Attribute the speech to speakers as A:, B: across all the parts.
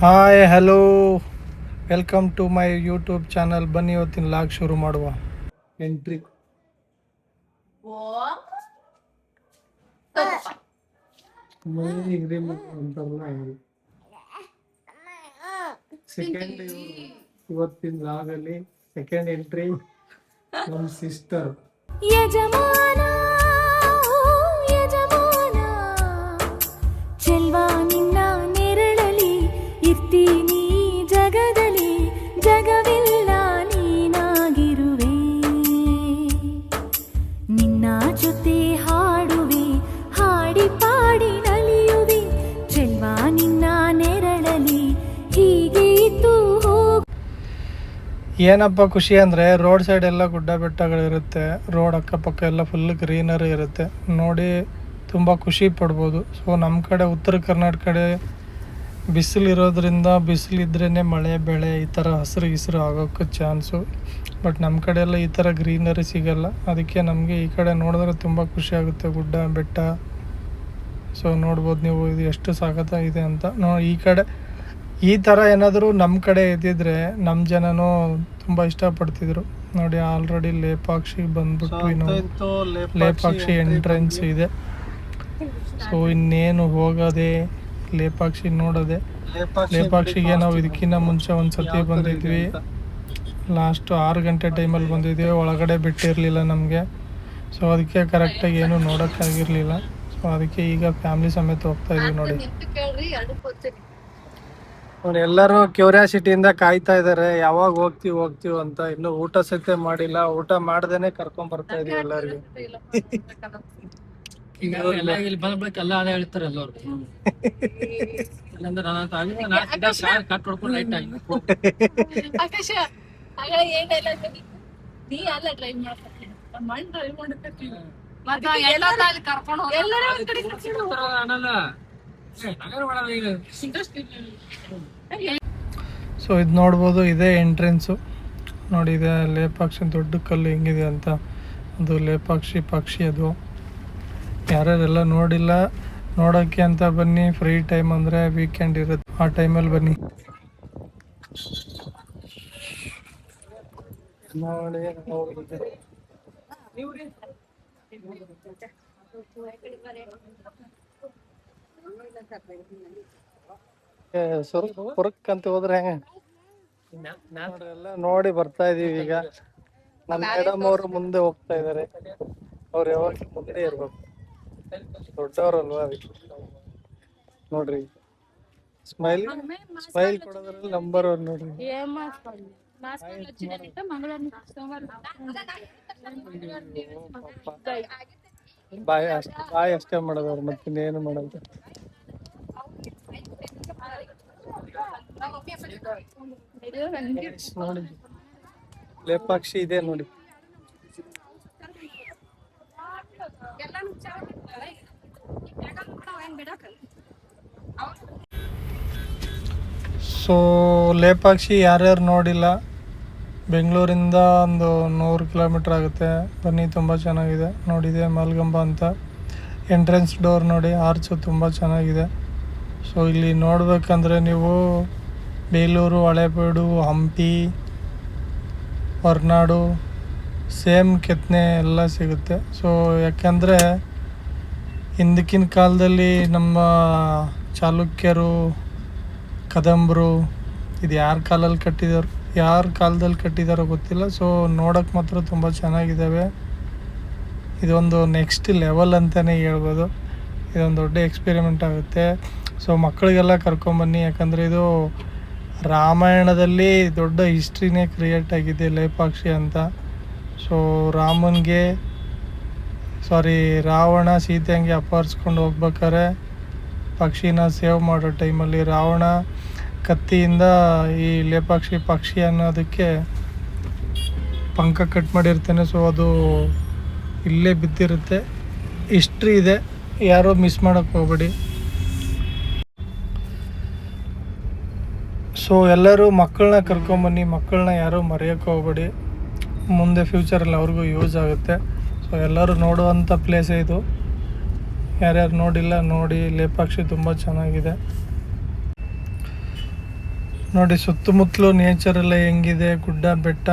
A: Hi hello, welcome to my YouTube channel. ಬನ್ನಿ ಇವತ್ತಿನ vlog ಶುರು ಮಾಡುವ. ಎಂಟ್ರಿ ಸೆಕೆಂಡ್ ಇವತ್ತಿನ ಲಾಗಲ್ಲಿ ಸೆಕೆಂಡ್ ಎಂಟ್ರಿ ನಮ್ಮ ಸಿಸ್ಟರ್.
B: ಯಜಮಾನ ಯಜಮಾನ ಚೆಲ್ವಾ ನಿನ್ನ ನೆರಳಲಿ ಇರ್ತೀನಿ ಜಗದಲ್ಲಿ, ಜಗವಿಲ್ಲ ನೀನಾಗಿರುವೆ, ನಿನ್ನ ಜೊತೆ ಹಾಡುವೆ, ಹಾಡಿ ಪಾಡಿ ನಲಿಯುವೆ, ಚೆಲ್ವಾ ನಿನ್ನ ನೆರಳಲಿ ಹೀಗೆ ಇದ್ದು
A: ಏನಪ್ಪ ಖುಷಿ ಅಂದರೆ ರೋಡ್ ಸೈಡ್ ಎಲ್ಲ ಗುಡ್ಡ ಬೆಟ್ಟಗಳಿರುತ್ತೆ, ರೋಡ್ ಅಕ್ಕಪಕ್ಕ ಎಲ್ಲ ಫುಲ್ ಗ್ರೀನರಿ ಇರುತ್ತೆ, ನೋಡಿ ತುಂಬ ಖುಷಿ ಪಡ್ಬೋದು. ಸೊ ನಮ್ಮ ಕಡೆ ಉತ್ತರ ಕರ್ನಾಟಕ ಕಡೆ ಬಿಸಿಲಿರೋದ್ರಿಂದ ಬಿಸಿಲಿದ್ರೇ ಮಳೆ ಬೆಳೆ ಈ ಥರ ಹಸಿರು ಗಿಸಿರು ಆಗೋಕ್ಕೆ ಚಾನ್ಸು. ಬಟ್ ನಮ್ಮ ಕಡೆ ಎಲ್ಲ ಈ ಥರ ಗ್ರೀನರಿ ಸಿಗಲ್ಲ, ಅದಕ್ಕೆ ನಮಗೆ ಈ ಕಡೆ ನೋಡಿದ್ರೆ ತುಂಬ ಖುಷಿ ಆಗುತ್ತೆ, ಗುಡ್ಡ ಬೆಟ್ಟ. ಸೊ ನೋಡ್ಬೋದು ನೀವು ಇದು ಎಷ್ಟು ಸಖತ್ತಾಗಿದೆ ಅಂತ. ಈ ಕಡೆ ಈ ಥರ ಏನಾದರೂ ನಮ್ಮ ಕಡೆ ಇದ್ದಿದ್ರೆ ನಮ್ಮ ಜನನೂ ತುಂಬ ಇಷ್ಟಪಡ್ತಿದ್ರು. ನೋಡಿ ಆಲ್ರೆಡಿ ಲೇಪಾಕ್ಷಿ ಬಂದ್ಬಿಟ್ವಿ ನಾವು. ಲೇಪಾಕ್ಷಿ ಎಂಟ್ರೆನ್ಸ್ ಇದೆ. ಸೊ ಇನ್ನೇನು ಹೋಗೋದೆ ಲೇಪಾಕ್ಷಿ ನೋಡೋದೆ. ಲೇಪಾಕ್ಷಿಗೆ ನಾವು ಇದಕ್ಕಿಂತ ಮುಂಚೆ ಒಂದು ಸತಿ ಬಂದಿದ್ವಿ, ಲಾಸ್ಟ್ 6 ಗಂಟೆ ಟೈಮಲ್ಲಿ ಬಂದಿದ್ವಿ. ಒಳಗಡೆ ಬಿಟ್ಟಿರಲಿಲ್ಲ ನಮಗೆ, ಸೊ ಅದಕ್ಕೆ ಕರೆಕ್ಟಾಗಿ ಏನೂ ನೋಡೋಕ್ಕಾಗಿರಲಿಲ್ಲ. ಸೊ ಅದಕ್ಕೆ ಈಗ ಫ್ಯಾಮಿಲಿ ಸಮೇತ ಹೋಗ್ತಾ ಇದೀವಿ. ನೋಡಿ ಎಲ್ಲರೂ ಕ್ಯೂರಿಯಾಸಿಟಿಯಿಂದ ಕಾಯ್ತಾ ಇದ್ದಾರೆ, ಯಾವಾಗ ಹೋಗ್ತೀವಿ ಅಂತ. ಇನ್ನು ಊಟ ಸಹಿತ ಮಾಡಿಲ್ಲ, ಊಟ ಮಾಡ್ದೇನೆ ಕರ್ಕೊಂಡ್ ಬರ್ತಾ ಇದೀವಿ ಎಲ್ಲರಿಗೂ.
C: ಇಲ್ಲಿ ಬಂದ್ಬಿಡಕ್ಕೆ ಎಲ್ಲ ಅದೇ ಹೇಳ್ತಾರೆ ಎಲ್ಲರೂ. ಇಲ್ಲಾಂದ್ರೆ ಕಟ್ ಹೊಡ್ಕೊಂಡು ಲೈಟ್ ಆಗಿ
A: ಸೊ ಇದು ನೋಡ್ಬೋದು, ಇದೇ ಎಂಟ್ರೆನ್ಸು. ನೋಡಿ ಇದೆ ಲೇಪಾಕ್ಷಿ ದೊಡ್ಡ ಕಲ್ಲು ಹೆಂಗಿದೆ ಅಂತ, ಅದು ಲೇಪಾಕ್ಷಿ ಪಕ್ಷಿ. ಅದು ಯಾರ್ಯಾರೆಲ್ಲ ನೋಡಿಲ್ಲ ನೋಡೋಕ್ಕೆ ಅಂತ ಬನ್ನಿ. ಫ್ರೀ ಟೈಮ್ ಅಂದರೆ ವೀಕೆಂಡ್ ಇರುತ್ತೆ, ಆ ಟೈಮಲ್ಲಿ ಬನ್ನಿ. ನೋಡಿ ಸುರಕ್ ಅಂತ ಹೋದ್ರೆ ಎಲ್ಲ ನೋಡಿ ಬರ್ತಾ ಇದೀವಿ. ಈಗ ನಮ್ಮ ಮೇಡಮ್ ಅವರು ಮುಂದೆ ಹೋಗ್ತಾ ಇದಾರೆ, ಅವ್ರು ಯಾವಾಗ ಮುಂದೆ ಇರ್ಬೇಕು, ದೊಡ್ಡವರಲ್ವಾ ಅದಕ್ಕೆ. ನೋಡ್ರಿ ಸ್ಮೈಲ್ ಕೊಡೋದ್ರಲ್ಲಿ ನಂಬರ್ 1 ನೋಡ್ರಿ. ಬಾಯ್ ಅಷ್ಟೇ ಮಾಡೋದವ್ರು, ಮತ್ತಿನ್ನೇನು ಮಾಡೋದು. ನೋಡಿ ಲೇಪಾಕ್ಷಿ ಇದೆ ನೋಡಿ. ಸೊ ಲೇಪಾಕ್ಷಿ ಯಾರ್ಯಾರು ನೋಡಿಲ್ಲ, ಬೆಂಗಳೂರಿಂದ ಒಂದು 100 ಕಿಲೋಮೀಟ್ರ್ ಆಗುತ್ತೆ, ಬನ್ನಿ. ತುಂಬ ಚೆನ್ನಾಗಿದೆ. ನೋಡಿದೆ ಮಲ್ಗಂಬ ಅಂತ ಎಂಟ್ರೆನ್ಸ್ ಡೋರ್ ನೋಡಿ, ಆರ್ಚು ತುಂಬ ಚೆನ್ನಾಗಿದೆ. ಸೊ ಇಲ್ಲಿ ನೋಡಬೇಕಂದ್ರೆ ನೀವು ಬೇಲೂರು, ಹಳೇಬೀಡು, ಹಂಪಿ, ಹೊರನಾಡು ಸೇಮ್ ಕೆತ್ತನೆ ಎಲ್ಲ ಸಿಗುತ್ತೆ. ಸೊ ಯಾಕೆಂದರೆ ಹಿಂದಕ್ಕಿನ ಕಾಲದಲ್ಲಿ ನಮ್ಮ ಚಾಲುಕ್ಯರು, ಕದಂಬರು, ಇದು ಯಾರ ಕಾಲದಲ್ಲಿ ಕಟ್ಟಿದಾರೋ ಗೊತ್ತಿಲ್ಲ. ಸೊ ನೋಡೋಕ್ಕೆ ಮಾತ್ರ ತುಂಬ ಚೆನ್ನಾಗಿದ್ದಾವೆ. ಇದೊಂದು ನೆಕ್ಸ್ಟ್ ಲೆವೆಲ್ ಅಂತಲೇ ಹೇಳ್ಬೋದು. ಇದೊಂದು ದೊಡ್ಡ ಎಕ್ಸ್ಪೆರಿಮೆಂಟ್ ಆಗುತ್ತೆ. ಸೊ ಮಕ್ಕಳಿಗೆಲ್ಲ ಕರ್ಕೊಂಬನ್ನಿ, ಯಾಕಂದರೆ ಇದು ರಾಮಾಯಣದಲ್ಲಿ ದೊಡ್ಡ ಹಿಸ್ಟ್ರಿನೇ ಕ್ರಿಯೇಟ್ ಆಗಿದೆ ಲೇಪಾಕ್ಷಿ ಅಂತ. ಸೊ ರಾವಣ ಸೀತೆಯಂಗೆ ಅಪಹರಿಸ್ಕೊಂಡು ಹೋಗ್ಬೇಕಾರೆ ಪಕ್ಷಿನ ಸೇವ್ ಮಾಡೋ ಟೈಮಲ್ಲಿ ರಾವಣ ಕತ್ತಿಯಿಂದ ಈ ಲೇಪಾಕ್ಷಿ ಪಕ್ಷಿ ಅನ್ನೋದಕ್ಕೆ ಪಂಕ ಕಟ್ ಮಾಡಿರ್ತಾನೆ. ಸೊ ಅದು ಇಲ್ಲೇ ಬಿದ್ದಿರುತ್ತೆ. ಹಿಸ್ಟ್ರಿ ಇದೆ, ಯಾರೋ ಮಿಸ್ ಮಾಡೋಕ್ಕೆ ಹೋಗ್ಬೇಡಿ. ಸೊ ಎಲ್ಲರೂ ಮಕ್ಕಳನ್ನ ಕರ್ಕೊಂಬನ್ನಿ, ಮಕ್ಕಳನ್ನ ಯಾರೂ ಮರೆಯೋಕ್ಕೆ ಹೋಗ್ಬೇಡಿ, ಮುಂದೆ ಫ್ಯೂಚರಲ್ಲಿ ಅವ್ರಿಗೂ ಯೂಸ್ ಆಗುತ್ತೆ. ಸೊ ಎಲ್ಲರೂ ನೋಡುವಂಥ ಪ್ಲೇಸೇ ಇದು. ಯಾರ್ಯಾರು ನೋಡಿಲ್ಲ ನೋಡಿ, ಲೇಪಾಕ್ಷಿ ತುಂಬ ಚೆನ್ನಾಗಿದೆ. ನೋಡಿ ಸುತ್ತಮುತ್ತಲು ನೇಚರ್ ಎಲ್ಲ ಹೆಂಗಿದೆ, ಗುಡ್ಡ ಬೆಟ್ಟ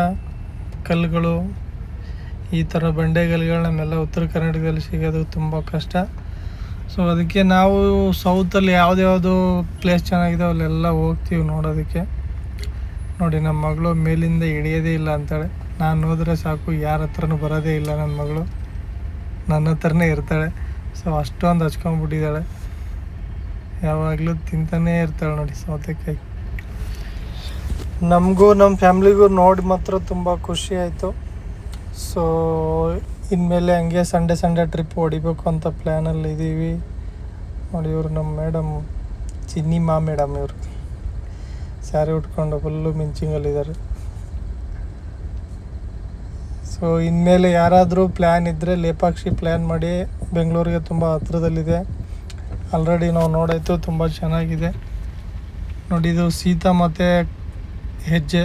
A: ಕಲ್ಲುಗಳು, ಈ ಥರ ಬಂಡೆಗಲ್ಲುಗಳು ನಮ್ಮೆಲ್ಲ ಉತ್ತರ ಕರ್ನಾಟಕದಲ್ಲಿ ಸಿಗೋದು ತುಂಬ ಕಷ್ಟ. ಸೊ ಅದಕ್ಕೆ ನಾವು ಸೌತಲ್ಲಿ ಯಾವ್ದ್ಯಾವುದು ಪ್ಲೇಸ್ ಚೆನ್ನಾಗಿದೆ ಅಲ್ಲೆಲ್ಲ ಹೋಗ್ತೀವಿ ನೋಡೋದಕ್ಕೆ. ನೋಡಿ ನಮ್ಮ ಮಗಳು ಮೇಲಿಂದ ಇಳಿಯೋದೇ ಇಲ್ಲ ಅಂತಾಳೆ. ನಾನು ಹೋದರೆ ಸಾಕು, ಯಾರ ಹತ್ರನೂ ಬರೋದೇ ಇಲ್ಲ ನನ್ನ ಮಗಳು, ನನ್ನ ಹತ್ರನೇ ಇರ್ತಾಳೆ. ಸೊ ಅಷ್ಟೊಂದು ಹಚ್ಕೊಂಡ್ಬಿಟ್ಟಿದ್ದಾಳೆ, ಯಾವಾಗಲೂ ತಿಂತಾನೇ ಇರ್ತಾಳೆ ನೋಡಿ ಸೌತೆಕಾಯಿ. ನಮಗೂ ನಮ್ಮ ಫ್ಯಾಮ್ಲಿಗೂ ನೋಡಿ ಮಾತ್ರ ತುಂಬ ಖುಷಿ ಆಯಿತು. ಸೊ ಇನ್ಮೇಲೆ ಹಂಗೆ ಸಂಡೇ ಟ್ರಿಪ್ ಹೊಡಿಬೇಕು ಅಂತ ಪ್ಲ್ಯಾನಲ್ಲಿ ಇದ್ದೀವಿ. ನೋಡಿ ಇವರು ನಮ್ಮ ಮೇಡಮ್ ಚಿನ್ನಿಮಾ ಮೇಡಮ್, ಇವರು ಸ್ಯಾರಿ ಉಟ್ಕೊಂಡು ಫುಲ್ಲು ಮಿಂಚಿಂಗಲ್ಲಿದ್ದಾರೆ. ಸೊ ಇನ್ಮೇಲೆ ಯಾರಾದರೂ ಪ್ಲ್ಯಾನ್ ಇದ್ದರೆ ಲೇಪಾಕ್ಷಿ ಪ್ಲ್ಯಾನ್ ಮಾಡಿ, ಬೆಂಗಳೂರಿಗೆ ತುಂಬ ಹತ್ರದಲ್ಲಿದೆ. ಆಲ್ರೆಡಿ ನಾವು ನೋಡಾಯಿತು, ತುಂಬ ಚೆನ್ನಾಗಿದೆ. ನೋಡಿ ಇದು ಸೀತಾ ಮತ್ತು ಹೆಜ್ಜೆ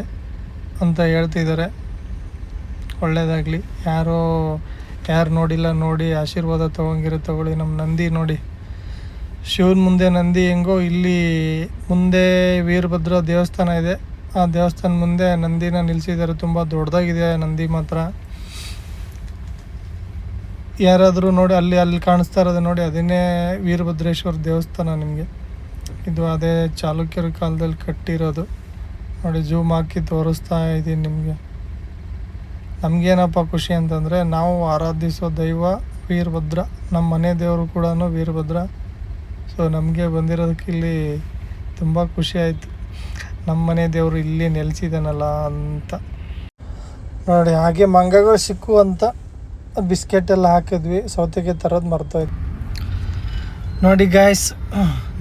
A: ಅಂತ ಹೇಳ್ತಿದ್ದಾರೆ. ಒಳ್ಳೆಯದಾಗಲಿ. ಯಾರು ನೋಡಿಲ್ಲ ನೋಡಿ, ಆಶೀರ್ವಾದ ತೊಗೊಂಗಿರೋ ತೊಗೊಳ್ಳಿ. ನಮ್ಮ ನಂದಿ ನೋಡಿ, ಶಿವನ ಮುಂದೆ ನಂದಿ ಹೆಂಗೋ, ಇಲ್ಲಿ ಮುಂದೆ ವೀರಭದ್ರ ದೇವಸ್ಥಾನ ಇದೆ. ಆ ದೇವಸ್ಥಾನ ಮುಂದೆ ನಂದಿನ ನಿಲ್ಲಿಸಿದ್ದಾರೆ. ತುಂಬ ದೊಡ್ಡದಾಗಿದೆ ನಂದಿ ಮಾತ್ರ. ಯಾರಾದರೂ ನೋಡಿ, ಅಲ್ಲಿ ಕಾಣಿಸ್ತಾ ಇರೋದು ನೋಡಿ, ಅದನ್ನೇ ವೀರಭದ್ರೇಶ್ವರ ದೇವಸ್ಥಾನ. ನಿಮಗೆ ಇದು ಅದೇ ಚಾಲುಕ್ಯರ ಕಾಲದಲ್ಲಿ ಕಟ್ಟಿರೋದು. ನೋಡಿ ಜೂಮ್ ಹಾಕಿ ತೋರಿಸ್ತಾ ಇದ್ದೀನಿ ನಿಮಗೆ. ನಮಗೇನಪ್ಪ ಖುಷಿ ಅಂತಂದರೆ, ನಾವು ಆರಾಧಿಸೋ ದೈವ ವೀರಭದ್ರ, ನಮ್ಮ ಮನೆ ದೇವರು ಕೂಡ ವೀರಭದ್ರ. ಸೊ ನಮಗೆ ಬಂದಿರೋದಕ್ಕೆ ಇಲ್ಲಿ ತುಂಬ ಖುಷಿ ಆಯಿತು, ನಮ್ಮ ಮನೆ ದೇವರು ಇಲ್ಲಿ ನೆಲೆಸಿದಾನಲ್ಲ ಅಂತ. ನೋಡಿ ಹಾಗೆ ಮಂಗಗಳು ಸಿಕ್ಕು ಅಂತ ಬಿಸ್ಕೆಟ್ ಎಲ್ಲ ಹಾಕಿದ್ವಿ, ಸೌತೆಕಾಯಿ ತರೋದು ಮರ್ತೋಯ್ತು. ನೋಡಿ ಗಾಯ್ಸ್,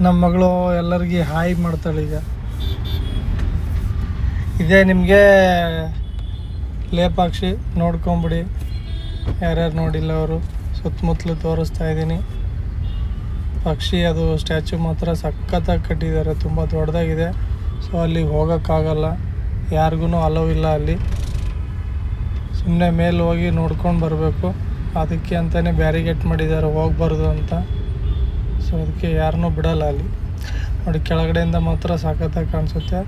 A: ನಮ್ಮ ಮಗಳು ಎಲ್ಲರಿಗೆ ಹಾಯ್ ಮಾಡ್ತಾಳೆ. ಈಗ ಇದೇ ನಿಮಗೆ ಲೇಪಾಕ್ಷಿ, ನೋಡ್ಕೊಂಬಿಡಿ ಯಾರ್ಯಾರು ನೋಡಿಲ್ಲ ಅವರು. ಸುತ್ತಮುತ್ತಲು ತೋರಿಸ್ತಾ ಇದ್ದೀನಿ. ಪಕ್ಷಿ ಅದು ಸ್ಟ್ಯಾಚು ಮಾತ್ರ ಸಖತ್ತಾಗಿ ಕಟ್ಟಿದ್ದಾರೆ, ತುಂಬ ದೊಡ್ಡದಾಗಿದೆ. ಸೊ ಅಲ್ಲಿಗೆ ಹೋಗೋಕ್ಕಾಗಲ್ಲ, ಯಾರಿಗೂ ಅಲೋ ಇಲ್ಲ ಅಲ್ಲಿ. ಸುಮ್ಮನೆ ಮೇಲೆ ಹೋಗಿ ನೋಡ್ಕೊಂಡು ಬರಬೇಕು. ಅದಕ್ಕೆ ಅಂತಲೇ ಬ್ಯಾರಿಗೇಟ್ ಮಾಡಿದ್ದಾರೆ, ಹೋಗ್ಬಾರ್ದು ಅಂತ. ಸೊ ಅದಕ್ಕೆ ಯಾರನ್ನೂ ಬಿಡಲ್ಲ ಅಲ್ಲಿ. ನೋಡಿ ಕೆಳಗಡೆಯಿಂದ ಮಾತ್ರ ಸಖತ್ತಾಗಿ ಕಾಣಿಸುತ್ತೆ.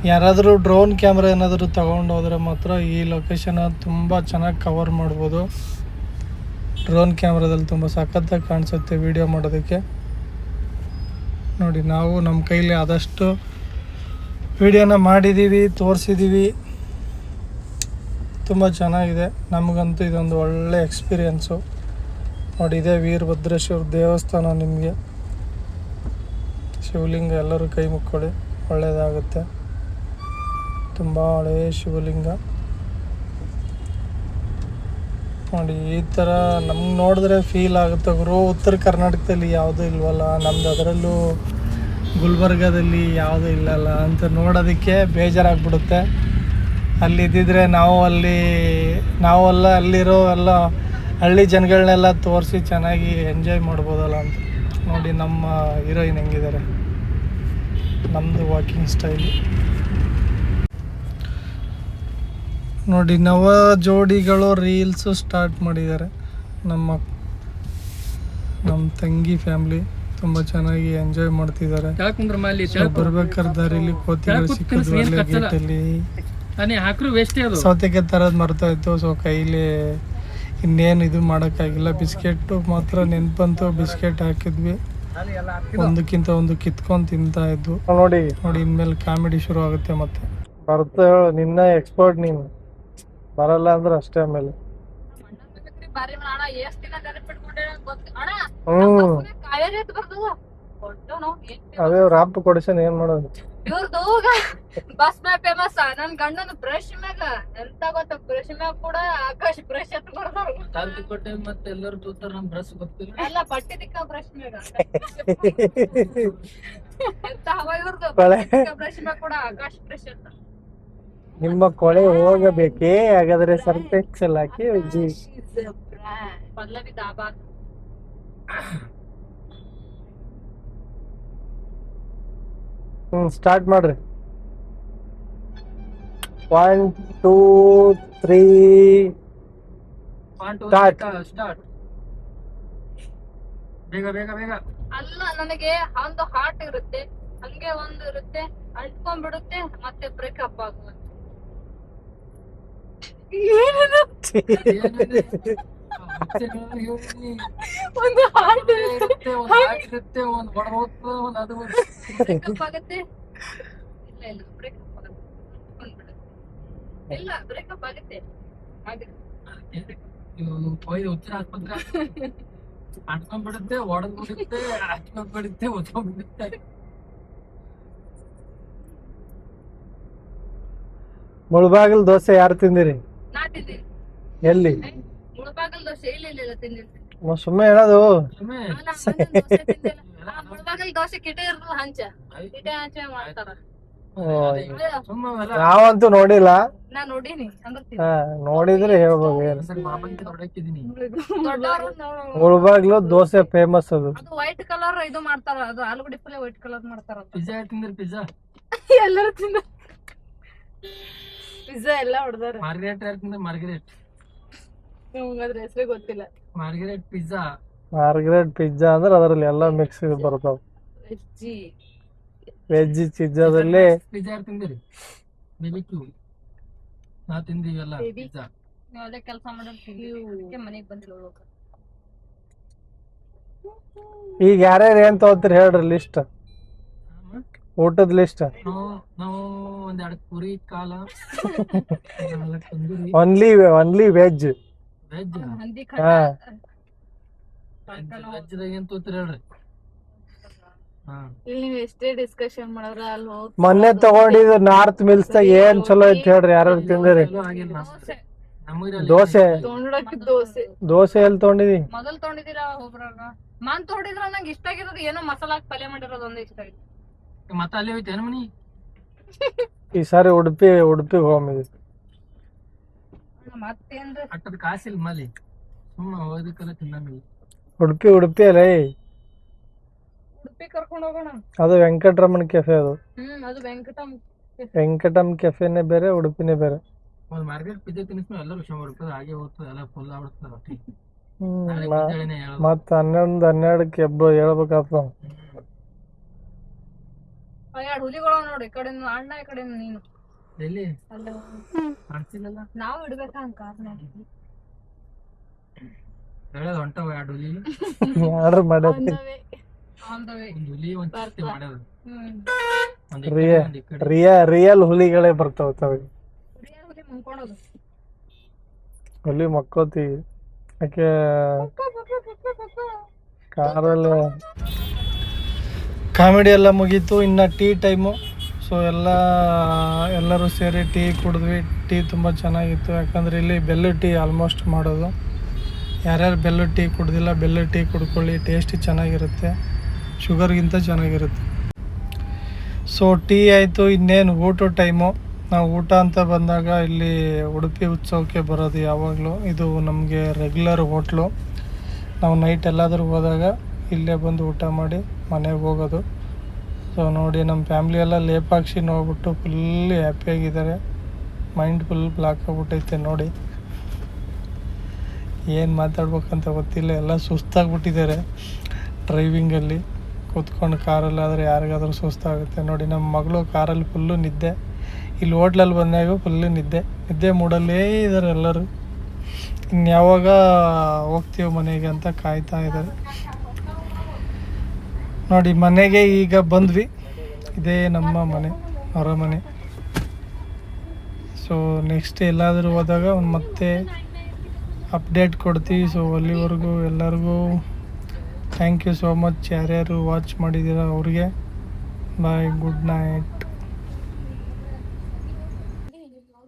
A: ಯಾರಾದರೂ ಡ್ರೋನ್ ಕ್ಯಾಮ್ರಾ ಏನಾದರೂ ತೊಗೊಂಡು ಹೋದರೆ ಮಾತ್ರ ಈ ಲೊಕೇಶನ್ ತುಂಬ ಚೆನ್ನಾಗಿ ಕವರ್ ಮಾಡ್ಬೋದು. ಡ್ರೋನ್ ಕ್ಯಾಮ್ರಾದಲ್ಲಿ ತುಂಬ ಸಖತ್ತಾಗಿ ಕಾಣಿಸುತ್ತೆ ವೀಡಿಯೋ ಮಾಡೋದಕ್ಕೆ. ನೋಡಿ ನಾವು ನಮ್ಮ ಕೈಲಿ ಆದಷ್ಟು ವೀಡಿಯೋನ ಮಾಡಿದ್ದೀವಿ, ತೋರಿಸಿದ್ದೀವಿ. ತುಂಬ ಚೆನ್ನಾಗಿದೆ. ನಮಗಂತೂ ಇದೊಂದು ಒಳ್ಳೆ ಎಕ್ಸ್ಪೀರಿಯೆನ್ಸು. ನೋಡಿ ಇದೇ ವೀರಭದ್ರೇಶ್ವರ ದೇವಸ್ಥಾನ. ನಿಮಗೆ ಶಿವಲಿಂಗ, ಎಲ್ಲರೂ ಕೈ ಮುಕ್ಕೊಳ್ಳಿ, ಒಳ್ಳೆಯದಾಗುತ್ತೆ. ತುಂಬ ಹಳೆಯ ಶಿವಲಿಂಗ. ನೋಡಿ ಈ ಥರ ನಮ್ಗೆ ನೋಡಿದ್ರೆ ಫೀಲ್ ಆಗುತ್ತೆ ಗುರು, ಉತ್ತರ ಕರ್ನಾಟಕದಲ್ಲಿ ಯಾವುದೂ ಇಲ್ವಲ್ಲ, ನಮ್ದು ಅದರಲ್ಲೂ ಗುಲ್ಬರ್ಗದಲ್ಲಿ ಯಾವುದೂ ಇಲ್ಲಲ್ಲ ಅಂತ ನೋಡೋದಕ್ಕೆ ಬೇಜಾರಾಗ್ಬಿಡುತ್ತೆ. ಅಲ್ಲಿದ್ದಿದ್ರೆ ನಾವೆಲ್ಲ ಅಲ್ಲಿರೋ ಎಲ್ಲ ಹಳ್ಳಿ ಜನಗಳನ್ನೆಲ್ಲ ತೋರಿಸಿ ಚೆನ್ನಾಗಿ ಎಂಜಾಯ್ ಮಾಡ್ಬೋದಲ್ಲ ಅಂತ. ನೋಡಿ ನಮ್ಮ ಹೀರೋಯಿನ್ ಹೆಂಗಿದ್ದಾರೆ, ನಮ್ಮದು ವಾಕಿಂಗ್ ಸ್ಟೈಲ್ ನೋಡಿ. ನವ ಜೋಡಿಗಳು ರೀಲ್ಸು ಸ್ಟಾರ್ಟ್ ಮಾಡಿದ್ದಾರೆ. ನಮ್ಮ ತಂಗಿ ಫ್ಯಾಮ್ಲಿ ತುಂಬ ಚೆನ್ನಾಗಿ ಎಂಜಾಯ್ ಮಾಡ್ತಿದ್ದಾರೆ. ಬರ್ಬೇಕಾದ್ರೆ ದಾರಿಲಿ ಕೋತಿಗಳು ಸಿಕ್ಕಿದ್ವು ಅಲ್ಲೇ ಗೇಟಲ್ಲಿ. ಸೌತೆಕಾಯಿ ತರೋದು ಮರ್ತೋಯ್ತು. ಸೊ ಕೈಲಿ ಇನ್ನೇನು ಇದು ಮಾಡೋಕ್ಕಾಗಿಲ್ಲ. ಬಿಸ್ಕೆಟು ಮಾತ್ರ ನೆನ್ಪಂತು, ಬಿಸ್ಕೆಟ್ ಹಾಕಿದ್ವಿ. ಒಂದಕ್ಕಿಂತ ಒಂದು ಕಿತ್ಕೊಂಡು ತಿಂತಾ ಇದ್ವು. ನೋಡಿ ಇನ್ಮೇಲೆ ಕಾಮಿಡಿ ಶುರು ಆಗುತ್ತೆ. ಮತ್ತೆ ಬರ್ತಾ ನಿನ್ನ ಎಕ್ಸ್ಪರ್ಟ್ ನೀನು, ಬರಲ್ಲ ಅಂದ್ರೆ ಅಷ್ಟೇ. ಆಮೇಲೆ ಅದೇ ರಾಪ್ ಕೊಡಿಸನ್ ಏನ್ ಮಾಡೋದು.
D: ಬಸ್ ಮ್ಯಾಗ ಫೇಮಸ್ ನನ್ ಗಂಡನ ಬ್ರಷ್ ಮ್ಯಾಗ ಎಂತ ಗೊತ್ತ, ಬ್ರಷ್ ಮ್ಯಾಗ ಕೂಡ ಆಕಾಶ ಬ್ರಷ್ ಎತ್
C: ಕೊಟ್ಟೆ ಮತ್ತೆ ಎಲ್ಲರೂ ತೂತಾರ, ನಮ್ ಬ್ರಷ್ ಗೊತ್ತಿಲ್ಲ
D: ಎಲ್ಲ ಬಟ್ಟೆ ದಿಕ್ಕ ಬ್ರಷ್ ಮ್ಯಾಗ ಎಂತ ಹವ ಇವ್ರದ್ದು. ಬ್ರಷ್ ಮ್ಯಾಗ ಕೂಡ ಆಕಾಶ ಬ್ರಷ್ ಅಂತ.
A: ನಿಮ್ಮ ಕೊಳೆ ಹೋಗಬೇಕೇ ಹಾಗಾದ್ರೆ ಸರ್ಫ್ ಎಕ್ಸೆಲ್ ಹಾಕಿ ಉಜ್ಜಿ.
D: ಪಲ್ಲವಿ ದಾಬಾ.
A: ಸ್ಟಾರ್ಟ್ ಮಾಡ್ರಿ. 1 2 3
C: ಸ್ಟಾರ್ಟ್. ಬೇಗ ಬೇಗ ಬೇಗ.
D: ಅಲ್ಲ, ನನಗೆ ಒಂದು ಹಾರ್ಟ್ ಇರುತ್ತೆ, ಹಂಗೆ ಒಂದು ಇರುತ್ತೆ, ಅಂಟ್ಕೊಂಡ್ಬಿಡುತ್ತೆ, ಮತ್ತೆ ಬ್ರೇಕಪ್ ಆಗುತ್ತೆ. ಒಂದು ಹಾರ್ಟ್
C: ಇರುತ್ತೆ, ಒಂದ್ ಹಾಟ್ ಇರುತ್ತೆ, ಒಂದ್ ಹೊಡ ಹೋಗ್ತದೆ, ಒಂದ್ ಅದು
D: ಬ್ರೇಕಪ್ ಆಗುತ್ತೆ. ಇಲ್ಲ ಬ್ರೇಕಪ್ ಆಗುತ್ತೆ, ಅಂಟ್ಕೊಂಡ್ಬಿಡುತ್ತೆ. ಇಲ್ಲ ಬ್ರೇಕಪ್ ಆಗುತ್ತೆ.
C: ಕೊಯ್ದು ಹುಚ್ಚಿನ ಆಸ್ಪತ್ರೆ ಅಂಟ್ಕೊಂಡ್ಬಿಡುತ್ತೆ, ಒಡದ್ಬಿಡುತ್ತೆ, ಹಾಕ್ಕೊಂಡ್ಬಿಡುತ್ತೆ, ಒತ್ಕೊಂಡ್ಬಿಡುತ್ತೆ.
A: ಮುಳಬಾಗಿಲ್ ದೋಸೆ ಯಾರು ತಿಂದಿರಿ?
D: ನಾ ತಿಂದಿನಿ.
A: ಎಲ್ಲಿ?
D: ಮುಳಬಾಗಲ್ ದೋಸೆ ಇಲ್ಲ ತಿಂದಿಲ್ಲ.
A: ಸುಮ್ಮನೆ ಹೇಳೋದು.
D: ಮುಳಬಾಗಲ್ ದೋಸೆ ಕಿಟೆ ಇರ್ತದ ಹಂಚ, ಕಿಟೆ ಹಂಚ ಮಾಡ್ತಾರ.
A: ನಾವಂತೂ ನೋಡಿಲ್ಲ.
D: ನಾ ನೋಡೀನಿ ಅಂದ್ರೆ
A: ನೋಡಿದ್ರೆ ಹೇಳ್ಬೋದು.
C: ಮಾಮಂಕಿ ನೋಡಕ್ಕಿದೀನಿ.
A: ಮುಳಬಾಗ್ಲು ದೋಸೆ ಫೇಮಸ್ ಅದು.
D: ಅದು ವೈಟ್ ಕಲರ್ ಇದು ಮಾಡ್ತಾರ, ಅದು ಆಲೂಗಡ್ಡೆ ಪಲ್ಯ ವೈಟ್ ಕಲರ್ ಮಾಡ್ತಾರ.
C: ಪಿಜ್ಜಾ ತಿಂದ್ರಿ? ಪಿಜ್ಜಾ
D: ಎಲ್ಲರೂ ತಿಂದ ಪಿಜ್ಜಾ ಎಲ್ಲ ಹೊಡೆದಾರ.
C: ಮಾರ್ಗರೇಟ್ ಯಾರು ತಿಂದ್ರೆ? ಮಾರ್ಗರೇಟ್
D: ಅದ್ರ ಹೆಸರೇ ಗೊತ್ತಿಲ್ಲ.
C: Margaret pizza.
A: ಮಾರ್ಗರೇಟ್ ಪಿಜ್ಜಾ ಅಂದ್ರೆ ಅದರಲ್ಲಿ ಎಲ್ಲ ಮಿಕ್ಸ್ ಬರ್ತಾವ. ವೆಜ್ ಪಿಜ್ಜಾದಲ್ಲಿ
C: ಪಿಜ್ಜಾ ಯಾರು ತಿಂದಿರಿ? ಬೇಬಿಕ್ಯೂ ನಾ ತಿಂದಿವಲ್ಲ ಪಿಜ್ಜಾ.
D: ನೀವು ಅದೇ ಕೆಲಸ ಮಾಡೋದು ಮನೆಗೆ ಬಂದಿಲ್ಲ.
A: ಈಗ ಯಾರ್ಯಾರು ಏನ್ ತಗೋತೀರಿ ಹೇಳ್ರಿ ಲಿಸ್ಟ್, ಊಟದ ಲಿಸ್ಟ್.
C: ನಾವು ಒಂದೆರಡು ಕುರಿ ಕಾಲ
A: ಓನ್ಲಿ ವೆಜ್.
C: ವೆಜ್
D: ಹಂದಿ
A: ಹಾ
C: ವೆಜ್ದಾಗ ಏನ್ ತೋತಿರಿ ಹೇಳ್ರಿ?
D: ಇಲ್ಲಿ ನೀವು ಎಷ್ಟೇ ಡಿಸ್ಕಷನ್ ಮಾಡಿದ್ರ ಅಲ್ಲಿ ಹೋಗಿ
A: ಮೊನ್ನೆ ತಗೊಂಡಿದ್ದು ನಾರ್ತ್ ಮಿಲ್ಸ್ ದಾಗ ಏನ್ ಚಲೋ ಐತಿ ಹೇಳ್ರಿ, ಯಾರು ತಿಂದಿರಿ? ದೋಸೆ. ದೋಸೆ ಎಲ್ಲಿ ತಗೊಂಡಿದಿ?
D: ಮೊದಲ್ ತಗೊಂಡಿದ್ದೀರಾ ಒಬ್ರಾಗ ಮಾನ್ ತಗೊಂಡಿದ್ರ ನಂಗೆ ಇಷ್ಟ ಆಗಿರೋದು ಏನೋ ಮಸಾಲಾ ಹಾಕಿ ಪಲ್ಯ ಮಾಡಿರೋದು ಒಂದೇ ಇಷ್ಟ ಆಗಿತ್ತು.
C: ಮತ್ತ ಅಲ್ಲಿ ಹೋಯ್ತು ಏನು ಮನಿ?
A: ಈ ಸಾರಿ ಉಡುಪಿಗೆ ಹೋಗಿದ್ವಿ.
D: ಮತ್ತೇನ್ರಿ
C: ಅಟ್ಟದ ಕಾಸಿಲ್ಲ ಮಲಿ, ಸುಮ್ಮ ಹೋದಕ್ಕೆಲ್ಲ ತಿನ್ನಂಗಿಲ್ಲ.
A: ಉಡುಪಿ ಅಲ್ಲ,
D: ಉಡುಪಿ ಕರ್ಕೊಂಡ್ ಹೋಗೋಣ.
A: ಅದು ವೆಂಕಟರಮಣ ಕೆಫೆ. ಅದು
D: ಅದು
A: ವೆಂಕಟಮ್ ಕೆಫೆನೇ ಬೇರೆ, ಉಡುಪಿನೇ ಬೇರೆ.
C: ಒಂದ್ ಮಾರ್ಕೆಟ್ ಪಿಜ್ಜಾ ತಿನ್ನಿಸ್ಮೇಲೆ ಎಲ್ಲರೂ 100 ರೂಪಾಯಿ ಹಾಗೆ ಹೋಗ್ತದೆ, ಎಲ್ಲ ಫುಲ್ ಆಗ್ಬಿಡ್ತದೆ.
A: ಮತ್ತ 11:12ಕ್ಕೆ ಹೇಳ್ಬೇಕಾಗ್ತದ.
D: ಎರಡು ಹುಲಿಗಳು ನೋಡಿ, ಈ ಕಡೆ ಅಣ್ಣ, ಈ ಕಡೆ ನೀನು.
C: ಎಲ್ಲಿ
D: ಅಲ್ಲ
C: ಕಾಣಿಸಿಲ್ಲ,
D: ನಾವು ಇಡ್ಬೇಕ ಕಾರ್ನಾಗ
C: ಹೇಳೋದು ಹೊಂಟವ. ಎರಡು ಹುಲಿ
A: ಆರ್ಡರ್ ಮಾಡೈತಿ.
C: ಒಂದು ಹುಲಿ ಒಂದ್ ಚಿತ್ತಿ ಮಾಡೋದು.
A: ರಿಯಲ್ ಹುಲಿಗಳೇ ಬರ್ತಾವ.
D: ಹುಲಿ ಮುಂದ್ಕೊಳೋದು,
A: ಹುಲಿ ಮಕ್ಕೋತೀವಿ. ಯಾಕೆ ಕಾರಲ್ಲಿ ಕಾಮಿಡಿ ಎಲ್ಲ ಮುಗೀತು, ಇನ್ನು ಟೀ ಟೈಮು. ಸೊ ಎಲ್ಲರೂ ಸೇರಿ ಟೀ ಕುಡಿದ್ವಿ. ಟೀ ತುಂಬ ಚೆನ್ನಾಗಿತ್ತು, ಯಾಕಂದರೆ ಇಲ್ಲಿ ಬೆಲ್ಲದ ಟೀ ಆಲ್ಮೋಸ್ಟ್ ಮಾಡೋದು. ಯಾರ್ಯಾರು ಬೆಲ್ಲದ ಟೀ ಕುಡ್ದಿಲ್ಲ, ಬೆಲ್ಲದ ಟೀ ಕುಡ್ಕೊಳ್ಳಿ, ಟೇಸ್ಟ್ ಚೆನ್ನಾಗಿರುತ್ತೆ, ಶುಗರ್ಗಿಂತ ಚೆನ್ನಾಗಿರುತ್ತೆ. ಸೊ ಟೀ ಆಯಿತು, ಇನ್ನೇನು ಊಟ ಟೈಮು. ನಾವು ಊಟ ಅಂತ ಬಂದಾಗ ಇಲ್ಲಿ ಉಡುಪಿ ಉತ್ಸವಕ್ಕೆ ಬರೋದು ಯಾವಾಗಲೂ. ಇದು ನಮಗೆ ರೆಗ್ಯುಲರ್ ಹೋಟ್ಲು. ನಾವು ನೈಟ್ ಎಲ್ಲಾದರೂ ಹೋದಾಗ ಇಲ್ಲೇ ಬಂದು ಊಟ ಮಾಡಿ ಮನೆಗೆ ಹೋಗೋದು. ಸೊ ನೋಡಿ, ನಮ್ಮ ಫ್ಯಾಮ್ಲಿ ಎಲ್ಲ ಲೇಪಾಕ್ಷಿ ನೋಡ್ಬಿಟ್ಟು ಫುಲ್ ಹ್ಯಾಪಿಯಾಗಿದ್ದಾರೆ. ಮೈಂಡ್ ಫುಲ್ ಬ್ಲಾಕ್ ಆಗ್ಬಿಟ್ಟೈತೆ ನೋಡಿ, ಏನು ಮಾತಾಡ್ಬೇಕಂತ ಗೊತ್ತಿಲ್ಲ. ಎಲ್ಲ ಸುಸ್ತಾಗ್ಬಿಟ್ಟಿದ್ದಾರೆ ಡ್ರೈವಿಂಗಲ್ಲಿ ಕೂತ್ಕೊಂಡು. ಕಾರಲ್ಲಾದರೆ ಯಾರಿಗಾದ್ರೂ ಸುಸ್ತಾಗುತ್ತೆ ನೋಡಿ. ನಮ್ಮ ಮಗಳು ಕಾರಲ್ಲಿ ಫುಲ್ಲು ನಿದ್ದೆ, ಇಲ್ಲಿ ಹೋಟ್ಲಲ್ಲಿ ಬಂದಾಗ ಫುಲ್ಲು ನಿದ್ದೆ ಮೂಡಲ್ಲೇ ಇದ್ದಾರೆ ಎಲ್ಲರೂ. ಇನ್ಯಾವಾಗ ಹೋಗ್ತೀವಿ ಮನೆಗೆ ಅಂತ ಕಾಯ್ತಾ ಇದ್ದಾರೆ ನೋಡಿ. ಮನೆಗೆ ಈಗ ಬಂದ್ವಿ, ಇದೇ ನಮ್ಮ ಮನೆ, ಹೊರಮನೆ. ಸೊ ನೆಕ್ಸ್ಟ್ ಎಲ್ಲಾದರೂ ಹೋದಾಗ ಮತ್ತೆ ಅಪ್ಡೇಟ್ ಕೊಡ್ತೀವಿ. ಸೊ ಅಲ್ಲಿವರೆಗೂ ಎಲ್ಲರಿಗೂ ಥ್ಯಾಂಕ್ ಯು ಸೋ ಮಚ್. ಯಾರ್ಯಾರು ವಾಚ್ ಮಾಡಿದ್ದೀರಾ ಅವ್ರಿಗೆ ಬಾಯ್, ಗುಡ್ ನೈಟ್.